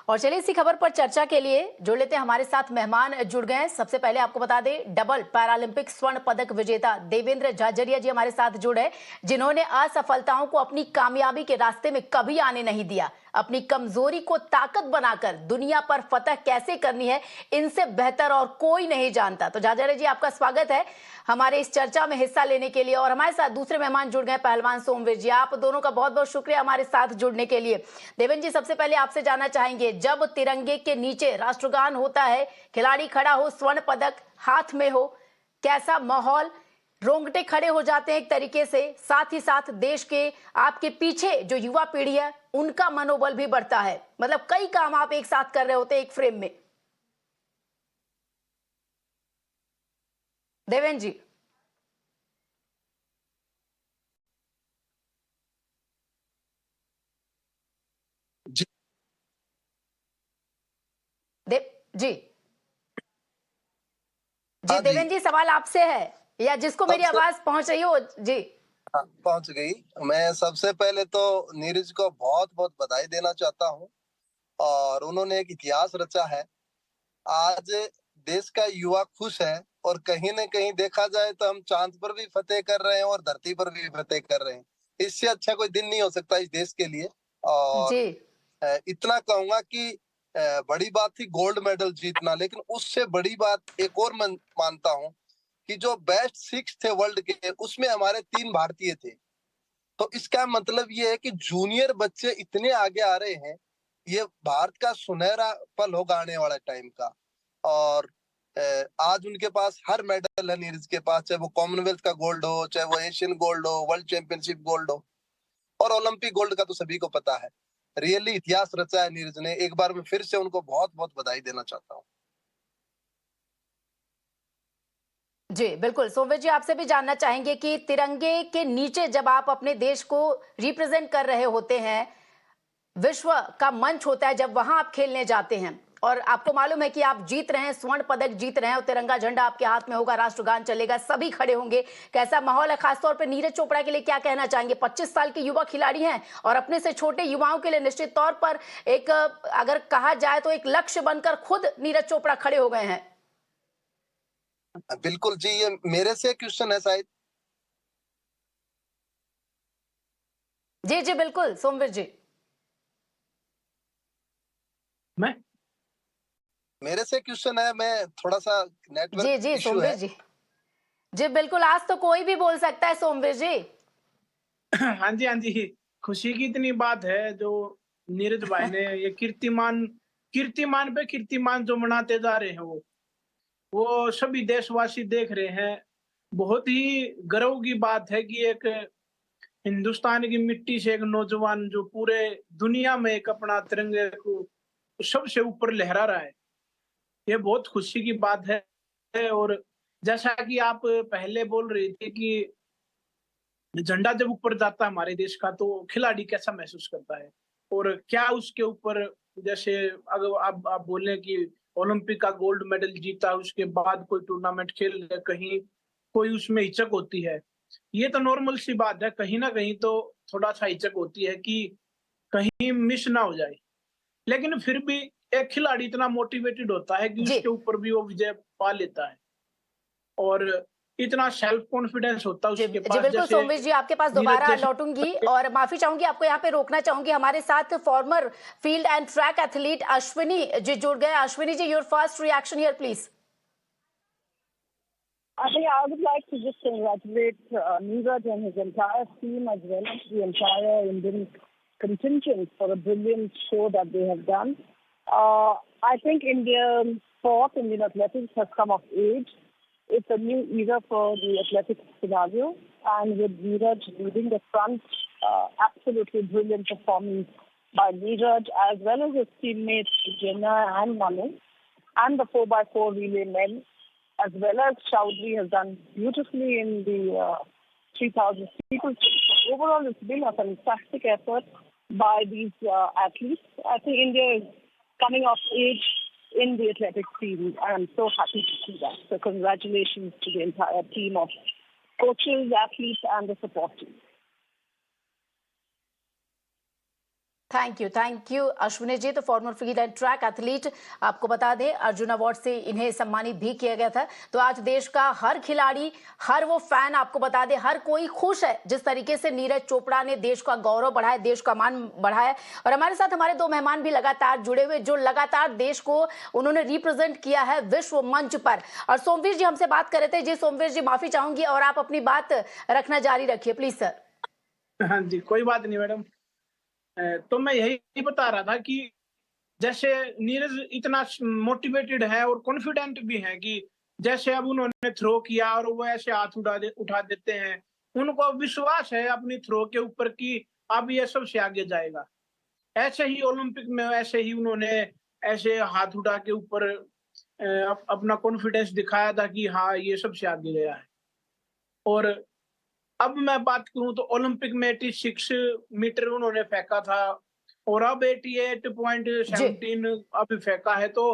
और चलिए इसी खबर पर चर्चा के लिए जुड़ लेते हैं, हमारे साथ मेहमान जुड़ गए हैं। सबसे पहले आपको बता दें, डबल पैरालंपिक स्वर्ण पदक विजेता देवेंद्र झाझरिया जी हमारे साथ जुड़े, जिन्होंने असफलताओं को अपनी कामयाबी के रास्ते में कभी आने नहीं दिया। अपनी कमजोरी को ताकत बनाकर दुनिया पर फतह कैसे करनी है, इनसे बेहतर और कोई नहीं जानता। तो झाझरिया जी, आपका स्वागत है हमारे इस चर्चा में हिस्सा लेने के लिए। और हमारे साथ दूसरे मेहमान जुड़ गए, पहलवान सोमवीर जी। आप दोनों का बहुत बहुत शुक्रिया हमारे साथ जुड़ने के लिए। देवेंद्र जी, सबसे पहले आपसे जानना चाहेंगे, जब तिरंगे के नीचे राष्ट्रगान होता है, खिलाड़ी खड़ा हो, स्वर्ण पदक हाथ में हो, कैसा माहौल, रोंगटे खड़े हो जाते हैं एक तरीके से, साथ ही साथ देश के आपके पीछे जो युवा पीढ़ी है उनका मनोबल भी बढ़ता है। मतलब कई काम आप एक साथ कर रहे होते हैं एक फ्रेम में। देवेंद्र जी। जी जी जी, हाँ जी। देवेंद्र जी, सवाल आपसे है या जिसको मेरी सबसे आवाज पहुंच रही हो जी। पहुंच गई। मैं सबसे पहले तो नीरज को बहुत बहुत बधाई देना चाहता हूं, और उन्होंने एक इतिहास रचा है। आज देश का युवा खुश है, और कहीं न कहीं देखा जाए तो हम चांद पर भी फतेह कर रहे हैं और धरती पर भी फतेह कर रहे हैं। इससे अच्छा कोई दिन नहीं हो सकता इस देश के लिए। और जी इतना कहूंगा कि बड़ी बात थी गोल्ड मेडल जीतना, लेकिन उससे बड़ी बात एक और मानता हूं कि जो बेस्ट 6 थे वर्ल्ड के, उसमें हमारे 3 भारतीय थे। तो इसका मतलब ये है कि जूनियर बच्चे इतने आगे आ रहे हैं। ये भारत का सुनहरा पल होगा आने वाला टाइम का। और आज उनके पास हर मेडल है नीरज के पास, चाहे वो कॉमनवेल्थ का गोल्ड हो, चाहे वो एशियन गोल्ड हो, वर्ल्ड चैंपियनशिप गोल्ड हो, और ओलंपिक गोल्ड का तो सभी को पता है। रियली इतिहास रचा है नीरज ने। एक बार मैं फिर से उनको बहुत बहुत बधाई देना चाहता हूँ। जी बिल्कुल, सोमवीर जी, आपसे भी जानना चाहेंगे कि तिरंगे के नीचे जब आप अपने देश को रिप्रेजेंट कर रहे होते हैं, विश्व का मंच होता है, जब वहां आप खेलने जाते हैं और आपको मालूम है कि आप जीत रहे हैं, स्वर्ण पदक जीत रहे हैं और तिरंगा झंडा आपके हाथ में होगा, राष्ट्रगान चलेगा, सभी खड़े होंगे, कैसा माहौल है? खासतौर पर नीरज चोपड़ा के लिए क्या कहना चाहेंगे? 25 साल के युवा खिलाड़ी हैं और अपने से छोटे युवाओं के लिए निश्चित तौर पर एक, अगर कहा जाए तो एक लक्ष्य बनकर खुद नीरज चोपड़ा खड़े हो गए हैं। बिल्कुल जी, ये मेरे से क्वेश्चन है शायद। जी जी बिल्कुल, सोमवीर जी। मैं मेरे से क्वेश्चन है, मैं थोड़ा सा जी नेटवर्क जी इशू सोमवीर है। जी। जी बिल्कुल, आज तो कोई भी बोल सकता है सोमवीर जी। हाँ जी, हाँ जी। खुशी की इतनी बात है जो नीरज भाई ने ये कीर्तिमान कीर्तिमान पे कीर्तिमान जो मनाते जा रहे हैं, वो सभी देशवासी देख रहे हैं। बहुत ही गर्व की बात है कि एक हिंदुस्तान की मिट्टी से एक नौजवान जो पूरे दुनिया में एक अपना तिरंगे को सबसे ऊपर लहरा रहा है। ये बहुत खुशी की बात है। और जैसा कि आप पहले बोल रहे थे कि झंडा जब ऊपर जाता है हमारे देश का, तो खिलाड़ी कैसा महसूस करता है और क्या उसके ऊपर, जैसे अगर आप बोले कि ओलंपिक का गोल्ड मेडल जीता, उसके बाद कोई टूर्नामेंट खेल रहे, कहीं कोई उसमें हिचक होती है। ये तो नॉर्मल सी बात है, कहीं ना कहीं तो थोड़ा सा हिचक होती है कि कहीं मिस ना हो जाए। लेकिन फिर भी एक खिलाड़ी इतना मोटिवेटेड होता है कि जी उसके ऊपर भी वो विजय पा लेता है, और इतना सेल्फ कॉन्फिडेंस होता है जी उसके जी पास। बिल्कुल, जैसे सोमवीर जी, आपके पास नीरज दोबारा जैसे लौटूंगी और माफी चाहूंगी, आपको यहाँ पे रोकना चाहूंगी। हमारे साथ former field and track athlete Ashwini ji जुड़ गए। Ashwini ji, your first reaction here please. I think I would like to just congratulate Neeraj and his entire team, as well as the entire Indian contingent, for a brilliant show that they have done. I think Indian sport, Indian athletics has come of age. It's a new era for the athletics scenario, and with Neeraj leading the front, absolutely brilliant performance by Neeraj, as well as his teammates Jenna and Manu, and the 4x4 relay men, as well as Chaudhary has done beautifully in the 3,000 people. Overall, it's been a fantastic effort by these athletes. I think India is coming of age in the athletics field. I am so happy to see that. So congratulations to the entire team of coaches, athletes, and the support team. Thank you Ashwini ji. तो former field and track athlete, आपको बता दें Arjun award से इन्हें सम्मानित भी किया गया था। तो आज देश का हर खिलाड़ी, हर वो फैन, आपको बता दें हर कोई खुश है जिस तरीके से नीरज चोपड़ा ने देश का गौरव बढ़ाया, देश का मान बढ़ाया। और हमारे साथ हमारे दो मेहमान भी लगातार जुड़े हुए, जो लगातार देश को उन्होंने रिप्रेजेंट किया है विश्व मंच पर। और सोमवीर जी हमसे बात कर रहे थे। जी सोमवीर जी, माफी चाहूंगी और आप अपनी बात रखना जारी रखिए प्लीज सर। हाँ जी, कोई बात नहीं मैडम। तो मैं यही बता रहा था कि जैसे नीरज इतना मोटिवेटेड है और कॉन्फिडेंट भी है कि जैसे अब उन्होंने थ्रो किया और वो ऐसे हाथ उठा देते हैं, उनको विश्वास है अपनी थ्रो के ऊपर कि अब ये सबसे आगे जाएगा। ऐसे ही ओलंपिक में ऐसे ही उन्होंने ऐसे हाथ उठा के ऊपर अपना कॉन्फिडेंस दिखाया था कि हाँ ये सबसे आगे गया है। और अब मैं बात करूं तो ओलंपिक में 86 मीटर उन्होंने फेंका था और अब 88.17 अभी फेंका है। तो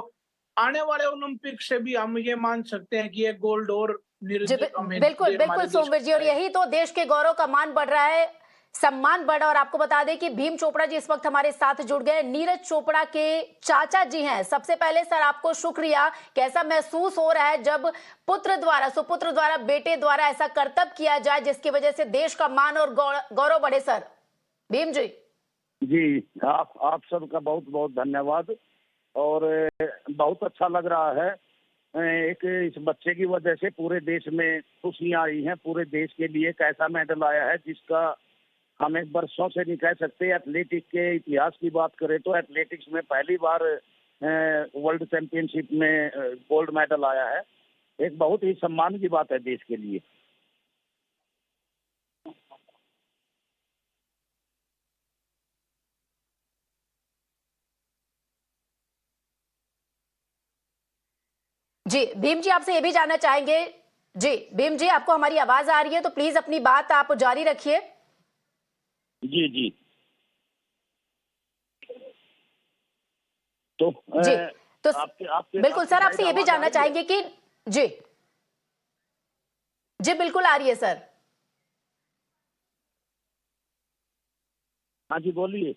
आने वाले ओलंपिक से भी हम ये मान सकते हैं कि ये गोल्ड और बिल्कुल बिल्कुल सोमवीर जी, और यही तो देश के गौरव का मान बढ़ रहा है, सम्मान बढ़ा। और आपको बता दें कि भीम चोपड़ा जी इस वक्त हमारे साथ जुड़ गए, नीरज चोपड़ा के चाचा जी हैं। सबसे पहले सर आपको शुक्रिया। कैसा महसूस हो रहा है जब सुपुत्र द्वारा बेटे द्वारा ऐसा करतब किया जाए जिसकी वजह से देश का मान और गौरव बढ़े? सर भीम जी। जी, आप सबका बहुत बहुत धन्यवाद। और बहुत अच्छा लग रहा है। एक इस बच्चे की वजह से पूरे देश में खुशियां आई हैं। पूरे देश के लिए एक ऐसा मेडल आया है जिसका हमें वर्षों से नहीं कह सकते। एथलेटिक्स के इतिहास की बात करें तो एथलेटिक्स में पहली बार वर्ल्ड चैंपियनशिप में गोल्ड मेडल आया है। एक बहुत ही सम्मान की बात है देश के लिए। जी भीम जी, आपसे ये भी जानना चाहेंगे। जी भीम जी, आपको हमारी आवाज आ रही है तो प्लीज अपनी बात आप जारी रखिए। जी जी। तो आपके बिल्कुल सर, आपसे ये भी जानना चाहेंगे कि जी जी बिल्कुल आ रही है सर। हाँ जी बोलिए।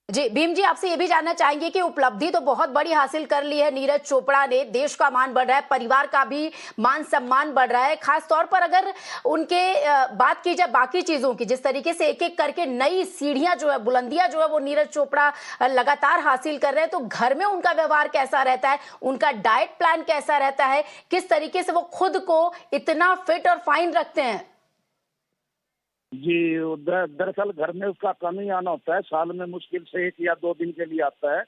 जी भीम जी, आपसे ये भी जानना चाहेंगे कि उपलब्धि तो बहुत बड़ी हासिल कर ली है नीरज चोपड़ा ने, देश का मान बढ़ रहा है, परिवार का भी मान सम्मान बढ़ रहा है। खास तौर पर अगर उनके बात की जाए बाकी चीजों की, जिस तरीके से एक एक करके नई सीढ़ियां जो है, बुलंदियां जो है वो नीरज चोपड़ा लगातार हासिल कर रहे हैं, तो घर में उनका व्यवहार कैसा रहता है, उनका डाइट प्लान कैसा रहता है, किस तरीके से वो खुद को इतना फिट और फाइन रखते हैं? जी, दरअसल घर में उसका कम ही आना होता है। साल में मुश्किल से 1 या 2 दिन के लिए आता है।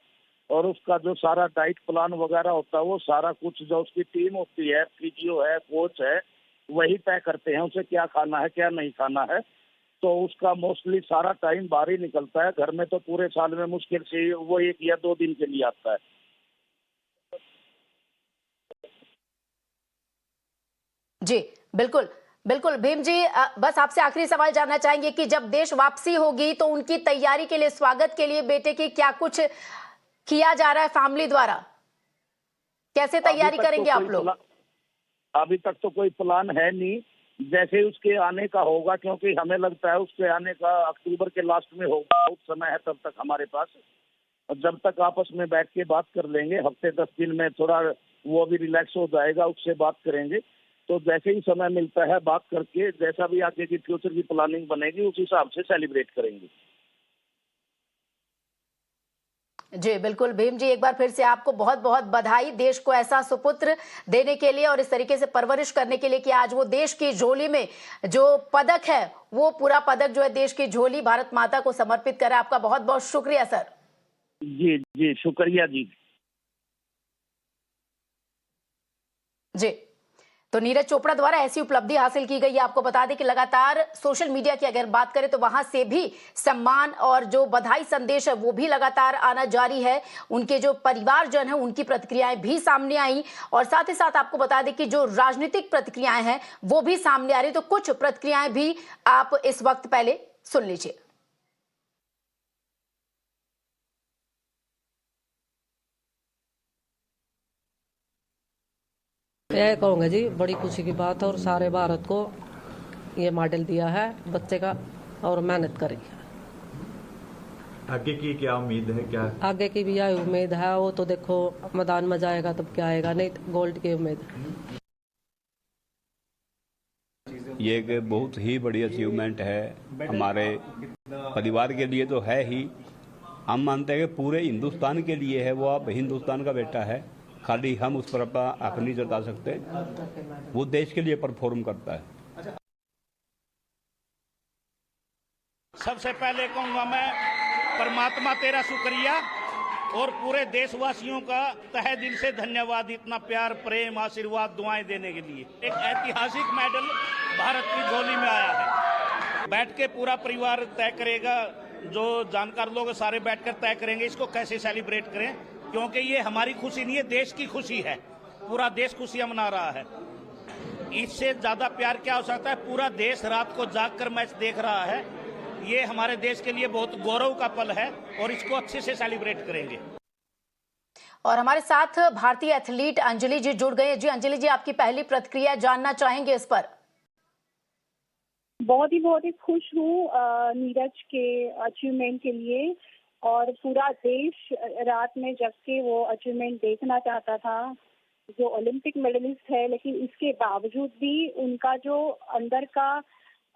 और उसका जो सारा डाइट प्लान वगैरह होता है वो सारा कुछ जो उसकी टीम होती है, फिजियो है, कोच है, वही तय करते हैं उसे क्या खाना है क्या नहीं खाना है। तो उसका मोस्टली सारा टाइम बाहर ही निकलता है। घर में तो पूरे साल में मुश्किल से वो 1 या 2 दिन के लिए आता है। जी बिल्कुल बिल्कुल भीम जी, बस आपसे आखिरी सवाल जानना चाहेंगे कि जब देश वापसी होगी तो उनकी तैयारी के लिए, स्वागत के लिए बेटे की क्या कुछ किया जा रहा है फैमिली द्वारा? कैसे तैयारी करेंगे आप लोग? अभी तक तो कोई प्लान है नहीं। जैसे उसके आने का होगा, क्योंकि हमें लगता है उसके आने का अक्टूबर के लास्ट में होगा, बहुत समय है तब तक हमारे पास। और जब तक आपस में बैठ के बात कर लेंगे, हफ्ते 10 दिन में थोड़ा वो भी रिलैक्स हो जाएगा, उससे बात करेंगे। तो जैसे ही समय मिलता है बात करके जैसा भी आगे की फ्यूचर की प्लानिंग बनेगी उस हिसाब से सेलिब्रेट करेंगे। जी बिल्कुल भीम जी, एक बार फिर से आपको बहुत बहुत बधाई देश को ऐसा सुपुत्र देने के लिए और इस तरीके से परवरिश करने के लिए कि आज वो देश की झोली में जो पदक है वो पूरा पदक जो है देश की झोली भारत माता को समर्पित करे। आपका बहुत बहुत शुक्रिया सर। जी जी शुक्रिया जी। जी, तो नीरज चोपड़ा द्वारा ऐसी उपलब्धि हासिल की गई है। आपको बता दें कि लगातार सोशल मीडिया की अगर बात करें तो वहां से भी सम्मान और जो बधाई संदेश है वो भी लगातार आना जारी है। उनके जो परिवारजन है उनकी प्रतिक्रियाएं भी सामने आई और साथ ही साथ आपको बता दें कि जो राजनीतिक प्रतिक्रियाएं हैं वो भी सामने आ रही। तो कुछ प्रतिक्रियाएं भी आप इस वक्त पहले सुन लीजिए। यह कहूँगा जी, बड़ी खुशी की बात है और सारे भारत को ये मॉडल दिया है बच्चे का और मेहनत करी। आगे की क्या उम्मीद है? क्या आगे की भी यही उम्मीद है, वो तो देखो मैदान में जाएगा तब क्या आएगा, नहीं तो गोल्ड की उम्मीद है। ये एक बहुत ही बड़ी अचीवमेंट है हमारे परिवार के लिए तो है ही, हम मानते हैं कि पूरे हिंदुस्तान के लिए है। वो अब हिंदुस्तान का बेटा है, खाली हम उस पर अपना हक नहीं जता सकते, वो देश के लिए परफॉर्म करता है। सबसे पहले कहूँगा मैं परमात्मा तेरा शुक्रिया और पूरे देशवासियों का तहे दिल से धन्यवाद, इतना प्यार प्रेम आशीर्वाद दुआएं देने के लिए। एक ऐतिहासिक मेडल भारत की झोली में आया है। बैठ के पूरा परिवार तय करेगा, जो जानकार लोग सारे बैठकर तय करेंगे इसको कैसे सेलिब्रेट करें, क्योंकि ये हमारी खुशी नहीं है, देश की खुशी है। पूरा देश खुशियां मना रहा है। इससे ज्यादा प्यार क्या हो सकता है? पूरा देश रात को जागकर मैच देख रहा है। ये हमारे देश के लिए बहुत गौरव का पल है और इसको अच्छे से सेलिब्रेट करेंगे। और हमारे साथ भारतीय एथलीट अंजलि जी जुड़ गए। जी अंजलि जी, आपकी पहली प्रतिक्रिया जानना चाहेंगे इस पर। बहुत ही खुश हूँ नीरज के अचीवमेंट के लिए, और पूरा देश रात में जग के वो अचीवमेंट देखना चाहता था। जो ओलंपिक मेडलिस्ट है, लेकिन इसके बावजूद भी उनका जो अंदर का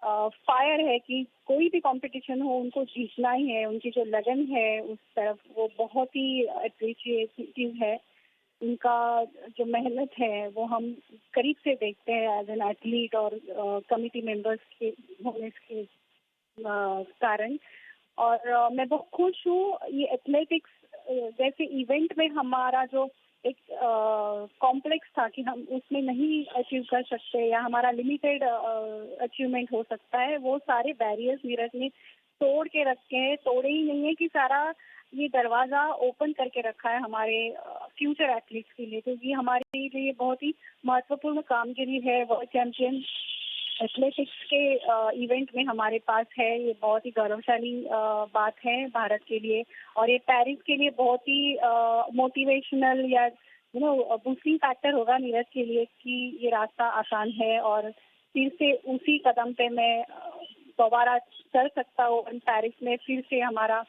फायर है कि कोई भी कंपटीशन हो उनको जीतना ही है, उनकी जो लगन है उस तरफ, वो बहुत ही अप्रिशिएटिव है। उनका जो मेहनत है वो हम करीब से देखते हैं एज एन एथलीट और कमिटी मेंबर्स के होने के कारण। और मैं बहुत खुश हूँ। ये एथलेटिक्स जैसे इवेंट में हमारा जो एक कॉम्प्लेक्स था कि हम उसमें नहीं अचीव कर सकते या हमारा लिमिटेड अचीवमेंट हो सकता है, वो सारे बैरियर्स नीरज ने तोड़ के रखे हैं। तोड़े ही नहीं है कि सारा ये दरवाजा ओपन करके रखा है हमारे फ्यूचर एथलीट्स के लिए, क्योंकि हमारे लिए बहुत ही महत्वपूर्ण कामगिरी है। वर्ल्ड चैंपियन एथलेटिक्स के इवेंट में हमारे पास है, ये बहुत ही गौरवशाली बात है भारत के लिए। और ये पेरिस के लिए बहुत ही मोटिवेशनल या बूस्टिंग फैक्टर होगा नीरज के लिए कि ये रास्ता आसान है और फिर से उसी कदम पे मैं दोबारा चल सकता हूँ। पेरिस में फिर से हमारा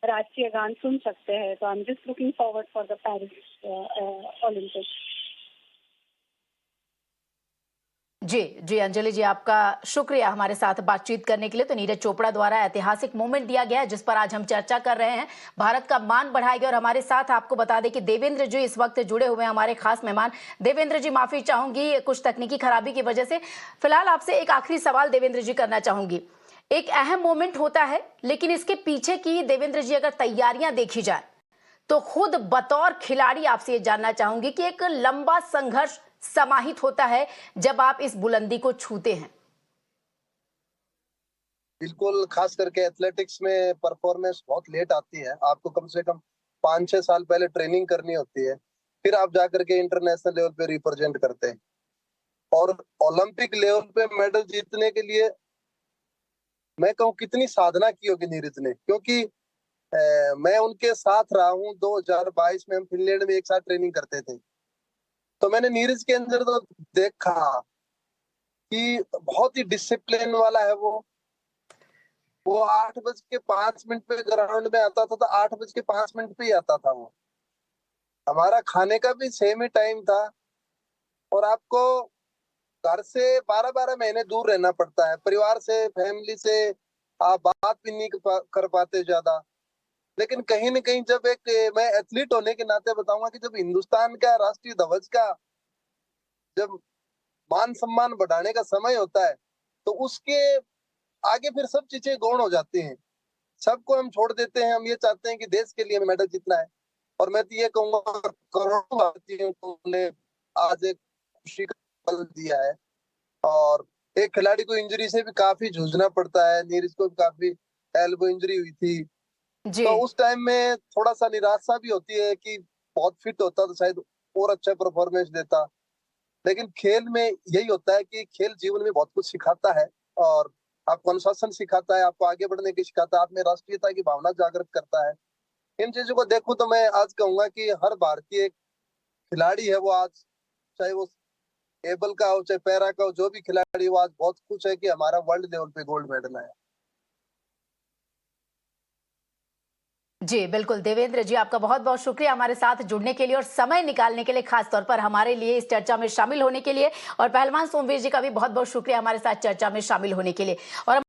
राष्ट्रीय गान सुन सकते हैं। तो I am just looking forward for the Paris Olympics. जी जी अंजलि जी, आपका शुक्रिया हमारे साथ बातचीत करने के लिए। तो नीरज चोपड़ा द्वारा ऐतिहासिक मोमेंट दिया गया है जिस पर आज हम चर्चा कर रहे हैं, भारत का मान बढ़ाएगा। और हमारे साथ आपको बता दें कि देवेंद्र जी इस वक्त जुड़े हुए हैं, हमारे खास मेहमान। देवेंद्र जी, माफी चाहूंगी कुछ तकनीकी खराबी की वजह से। फिलहाल आपसे एक आखिरी सवाल देवेंद्र जी करना चाहूंगी। एक अहम मोमेंट होता है, लेकिन इसके पीछे की देवेंद्र जी अगर तैयारियां देखी जाए तो खुद बतौर खिलाड़ी आपसे ये जानना चाहूंगी कि एक लंबा संघर्ष समाहित होता है जब आप इस बुलंदी को छूते हैं। बिल्कुल, खास करके एथलेटिक्स में परफॉर्मेंस बहुत लेट आती है। आपको कम से कम 5-6 साल पहले ट्रेनिंग करनी होती है, फिर आप जाकर के इंटरनेशनल लेवल पे रिप्रेजेंट करते हैं। और ओलंपिक लेवल पे मेडल जीतने के लिए मैं कहूँ कितनी साधना की होगी नीरज ने, क्योंकि मैं उनके साथ रहा हूँ। 2022 में हम फिनलैंड में एक साथ ट्रेनिंग करते थे, तो मैंने नीरज के अंदर तो देखा कि बहुत ही डिसिप्लिन वाला है वो 8:05 पे ग्राउंड में आता था, तो 8:05 पे ही आता था। वो हमारा खाने का भी सेम ही टाइम था। और आपको घर से 12-12 महीने दूर रहना पड़ता है, परिवार से, फैमिली से आप बात भी नहीं कर पाते ज्यादा। लेकिन कहीं न कहीं जब मैं एथलीट होने के नाते बताऊंगा कि जब हिंदुस्तान का राष्ट्रीय ध्वज का जब मान सम्मान बढ़ाने का समय होता है, तो उसके आगे फिर सब चीजें गौण हो जाती हैं। सबको हम छोड़ देते हैं, हम ये चाहते हैं कि देश के लिए हमें मेडल जीतना है। और मैं तो ये कहूंगा करोड़ों भारतीयों को ने आज एक खुशी का पल दिया है। और एक खिलाड़ी को इंजरी से भी काफी जूझना पड़ता है। नीरज को भी काफी एल्बो इंजरी हुई थी, जी तो उस टाइम में थोड़ा सा निराशा भी होती है कि बहुत फिट होता तो शायद और अच्छा परफॉर्मेंस देता। लेकिन खेल में यही होता है कि खेल जीवन में बहुत कुछ सिखाता है, और आपको अनुशासन सिखाता है, आपको आगे बढ़ने की सिखाता है, आप में राष्ट्रीयता की भावना जागृत करता है। इन चीजों को देखूं तो मैं आज कहूंगा कि हर भारतीय खिलाड़ी है वो आज, चाहे वो टेबल का हो चाहे पैरा का हो, जो भी खिलाड़ी हो, आज बहुत खुश है कि हमारा वर्ल्ड लेवल पे गोल्ड मेडल आया। जी बिल्कुल देवेंद्र जी, आपका बहुत बहुत शुक्रिया हमारे साथ जुड़ने के लिए और समय निकालने के लिए, खास तौर पर हमारे लिए इस चर्चा में शामिल होने के लिए। और पहलवान सोमवीर जी का भी बहुत बहुत शुक्रिया हमारे साथ चर्चा में शामिल होने के लिए। और